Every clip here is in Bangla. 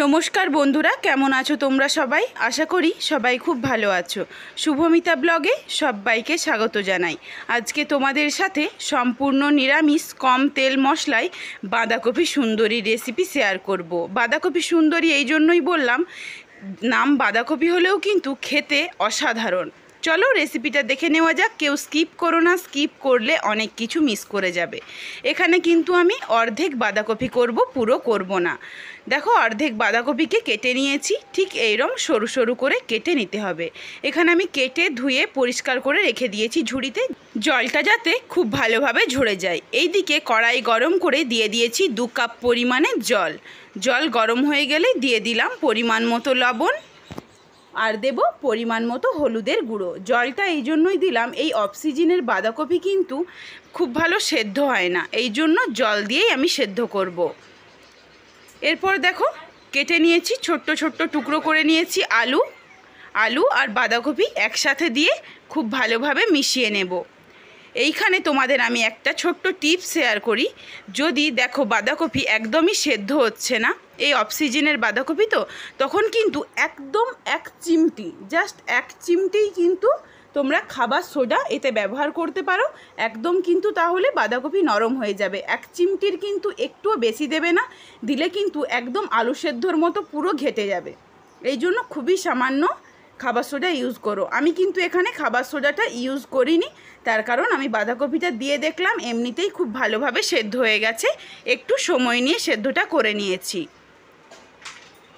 নমস্কার বন্ধুরা, কেমন আছো তোমরা সবাই? আশা করি সবাই খুব ভালো আছো। শুভমিতা ব্লগে সবাইকে স্বাগত জানাই। আজকে তোমাদের সাথে সম্পূর্ণ নিরামিষ কম তেল মশলায় বাঁধাকপি সুন্দরী রেসিপি শেয়ার করব। বাঁধাকপি সুন্দরী এই জন্যই বললাম, নাম বাঁধাকপি হলেও কিন্তু খেতে অসাধারণ। চলো রেসিপিটা দেখে নেওয়া যাক। কেউ স্কিপ করো না, স্কিপ করলে অনেক কিছু মিস করে যাবে। এখানে কিন্তু আমি অর্ধেক বাঁধাকপি করব, পুরো করব না। দেখো, অর্ধেক বাঁধাকপিকে কেটে নিয়েছি, ঠিক এইরকম সরু সরু করে কেটে নিতে হবে। এখানে আমি কেটে ধুয়ে পরিষ্কার করে রেখে দিয়েছি ঝুড়িতে, জলটা যাতে খুব ভালোভাবে ঝরে যায়। এইদিকে কড়াই গরম করে দিয়ে দিয়েছি 2 কাপ পরিমাণে জল। জল গরম হয়ে গেলে দিয়ে দিলাম পরিমাণ মতো লবণ আর দেব পরিমাণ মতো হলুদের গুঁড়ো। জলটা এই জন্যই দিলাম, এই অফ সিজনের বাঁধাকপি কিন্তু খুব ভালো সেদ্ধ হয় না, এই জন্য জল দিয়েই আমি সেদ্ধ করব। এরপর দেখো, কেটে নিয়েছি, ছোট্ট ছোট্ট টুকরো করে নিয়েছি আলু আর বাঁধাকপি একসাথে দিয়ে খুব ভালোভাবে মিশিয়ে নেব। এইখানে তোমাদের আমি একটা ছোট্ট টিপস শেয়ার করি। যদি দেখো বাঁধাকপি একদমই সেদ্ধ হচ্ছে না, এই অফ সিজনের বাঁধাকপি তো, তখন কিন্তু একদম 1 চিমটি, জাস্ট 1 চিমটিই কিন্তু তোমরা খাবার সোডা এতে ব্যবহার করতে পারো। একদম কিন্তু তাহলে বাঁধাকপি নরম হয়ে যাবে। 1 চিমটির কিন্তু একটুও বেশি দেবে না, দিলে কিন্তু একদম আলু সেদ্ধর মতো পুরো ঘেটে যাবে। এই জন্য খুবই সামান্য খাবার সোডা ইউজ করো। আমি কিন্তু এখানে খাবার সোডাটা ইউজ করিনি, তার কারণ আমি বাঁধাকপিটা দিয়ে দেখলাম এমনিতেই খুব ভালোভাবে সেদ্ধ হয়ে গেছে। একটু সময় নিয়ে সেদ্ধটা করে নিয়েছি।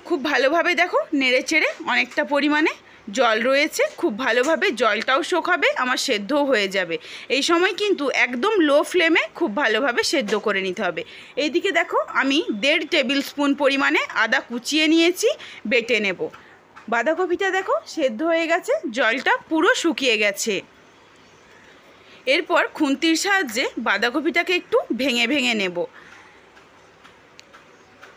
খুব ভালোভাবে দেখো নেড়ে চেড়ে, অনেকটা পরিমাণে জল রয়েছে, খুব ভালোভাবে জলটাও শোকাবে, আমার সেদ্ধও হয়ে যাবে। এই সময় কিন্তু একদম লো ফ্লেমে খুব ভালোভাবে সেদ্ধ করে নিতে হবে। এইদিকে দেখো, আমি 1.5 টেবিল স্পুন পরিমাণে আদা কুচিয়ে নিয়েছি, বেটে নেব। বাঁধাকপিটা দেখো সেদ্ধ হয়ে গেছে, জলটা পুরো শুকিয়ে গেছে। এরপর খুন্তির সাহায্যে বাঁধাকপিটাকে একটু ভেঙে ভেঙে নেব,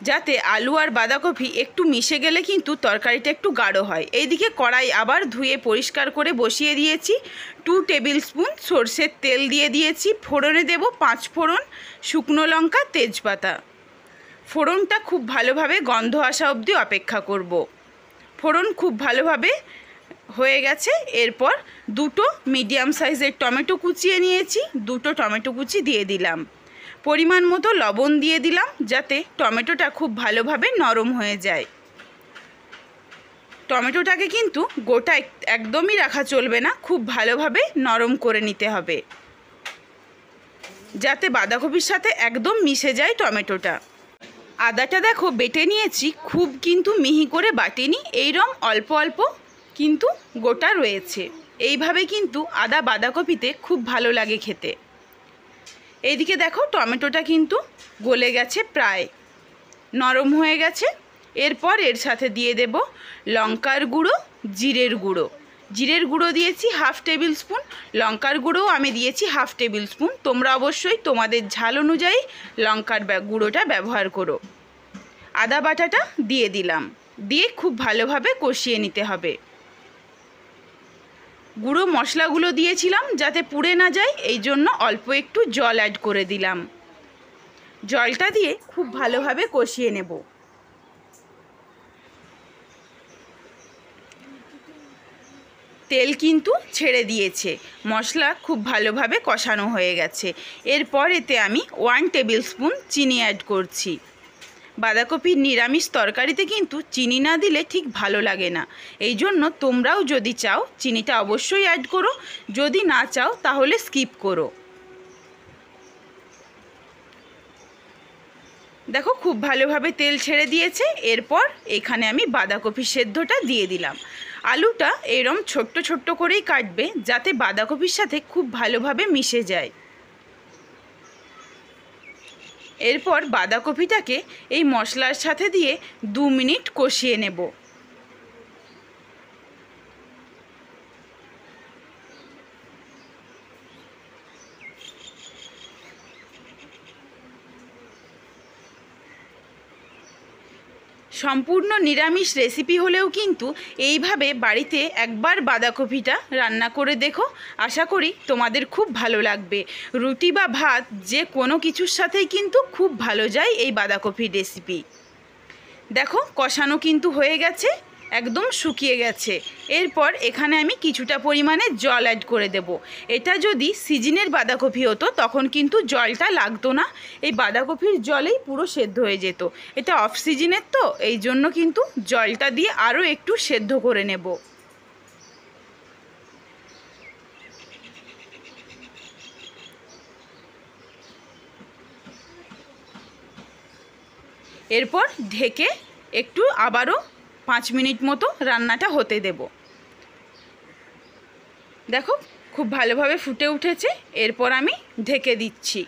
যাতে আলু আর বাঁধাকপি একটু মিশে গেলে কিন্তু তরকারিটা একটু গাঢ় হয়। এইদিকে কড়াই আবার ধুয়ে পরিষ্কার করে বসিয়ে দিয়েছি। 2 টেবিল স্পুন সরষের তেল দিয়ে দিয়েছি। ফোড়নে দেব 5 ফোড়ন, শুকনো লঙ্কা, তেজপাতা। ফোড়নটা খুব ভালোভাবে গন্ধ আসা অবধি অপেক্ষা করব। ফোড়ন খুব ভালোভাবে হয়ে গেছে। এরপর 2টো মিডিয়াম সাইজের টমেটো কুচিয়ে নিয়েছি, 2টো টমেটো কুচি দিয়ে দিলাম। পরিমাণ মতো লবণ দিয়ে দিলাম, যাতে টমেটোটা খুব ভালোভাবে নরম হয়ে যায়। টমেটোটাকে কিন্তু গোটা একদমই রাখা চলবে না, খুব ভালোভাবে নরম করে নিতে হবে, যাতে বাঁধাকপির সাথে একদম মিশে যায় টমেটোটা। আদাটা দেখো বেটে নিয়েছি, খুব কিন্তু মিহি করে বাটিনি, এইরকম অল্প অল্প কিন্তু গোটা রয়েছে। এইভাবে কিন্তু আদা বাঁধাকপিতে খুব ভালো লাগে খেতে। এইদিকে দেখো টমেটোটা কিন্তু গলে গেছে, প্রায় নরম হয়ে গেছে। এরপর এর সাথে দিয়ে দেব লঙ্কার গুঁড়ো, জিরের গুঁড়ো। জিরের গুঁড়ো দিয়েছি 1/2 টেবিল স্পুন, লঙ্কার গুঁড়োও আমি দিয়েছি 1/2 টেবিল স্পুন। তোমরা অবশ্যই তোমাদের ঝাল অনুযায়ী লঙ্কার গুঁড়োটা ব্যবহার করো। আদা বাটাটা দিয়ে দিলাম, দিয়ে খুব ভালোভাবে কষিয়ে নিতে হবে। গুঁড়ো মশলাগুলো দিয়েছিলাম যাতে পুড়ে না যায়, এই জন্য অল্প একটু জল অ্যাড করে দিলাম। জলটা দিয়ে খুব ভালোভাবে কষিয়ে নেব। তেল কিন্তু ছেড়ে দিয়েছে, মশলা খুব ভালোভাবে কষানো হয়ে গেছে। এরপর এতে আমি 1 টেবিল স্পুন চিনি অ্যাড করছি। বাঁধাকপির নিরামিষ তরকারিতে কিন্তু চিনি না দিলে ঠিক ভালো লাগে না, এই জন্য তোমরাও যদি চাও চিনিটা অবশ্যই অ্যাড করো, যদি না চাও তাহলে স্কিপ করো। দেখো খুব ভালোভাবে তেল ছেড়ে দিয়েছে। এরপর এখানে আমি বাঁধাকপি সেদ্ধটা দিয়ে দিলাম। আলুটা এরম ছোট্ট ছোট্ট করেই কাটবে, যাতে বাঁধাকপির সাথে খুব ভালোভাবে মিশে যায়। এরপর বাঁধাকপিটাকে এই মশলার সাথে দিয়ে 2 মিনিট কষিয়ে নেব। সম্পূর্ণ নিরামিষ রেসিপি হলেও কিন্তু এইভাবে বাড়িতে একবার বাঁধাকপিটা রান্না করে দেখো, আশা করি তোমাদের খুব ভালো লাগবে। রুটি বা ভাত যে কোনো কিছুর সাথেই কিন্তু খুব ভালো যায় এই বাঁধাকপির রেসিপি। দেখো কষানো কিন্তু হয়ে গেছে, একদম শুকিয়ে গেছে। এরপর এখানে আমি কিছুটা পরিমাণে জল অ্যাড করে দেব। এটা যদি সিজনের বাঁধাকপি হতো তখন কিন্তু জলটা লাগতো না, এই বাঁধাকপির জলেই পুরো সেদ্ধ হয়ে যেত। এটা অফ সিজনের তো, এই জন্য কিন্তু জলটা দিয়ে আরও একটু সেদ্ধ করে নেব। এরপর ঢেকে একটু আবারও 5 মিনিট মতো রান্নাটা হতে দেব। দেখো খুব ভালোভাবে ফুটে উঠেছে, এরপর আমি ঢেকে দিচ্ছি।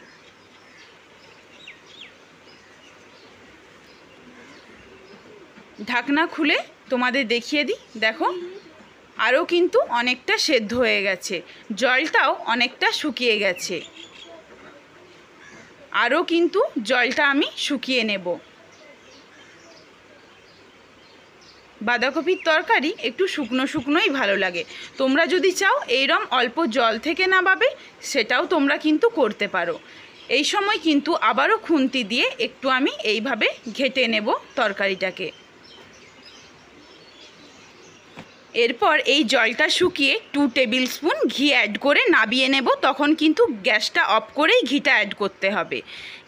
ঢাকনা খুলে তোমাদের দেখিয়ে দিই। দেখো আরও কিন্তু অনেকটা সেদ্ধ হয়ে গেছে, জলটাও অনেকটা শুকিয়ে গেছে। আরও কিন্তু জলটা আমি শুকিয়ে নেব। বাঁধাকপির তরকারি একটু শুকনো শুকনোই ভালো লাগে। তোমরা যদি চাও এইরকম অল্প জল থেকে নামাবে, সেটাও তোমরা কিন্তু করতে পারো। এই সময় কিন্তু আবারও খুন্তি দিয়ে একটু আমি এইভাবে ঘেঁটে নেব তরকারিটাকে। এরপর এই জলটা শুকিয়ে 2 টেবিল স্পুন ঘি অ্যাড করে নাবিয়ে নেব। তখন কিন্তু গ্যাসটা অফ করেই ঘিটা অ্যাড করতে হবে,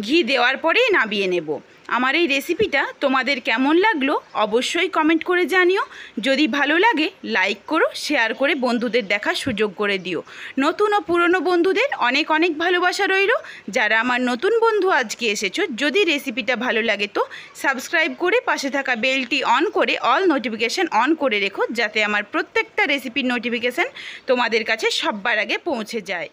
ঘি দেওয়ার পরেই নাবিয়ে নেব। আমার এই রেসিপিটা তোমাদের কেমন লাগলো অবশ্যই কমেন্ট করে জানিও। যদি ভালো লাগে লাইক করো, শেয়ার করে বন্ধুদের দেখার সুযোগ করে দিও। নতুন ও পুরনো বন্ধুদের অনেক অনেক ভালোবাসা রইল। যারা আমার নতুন বন্ধু আজকে এসেছো, যদি রেসিপিটা ভালো লাগে তো সাবস্ক্রাইব করে পাশে থাকা বেলটি অন করে অল নোটিফিকেশান অন করে রেখো, যাতে আমার প্রত্যেকটা রেসিপির নোটিফিকেশান তোমাদের কাছে সবার আগে পৌঁছে যায়।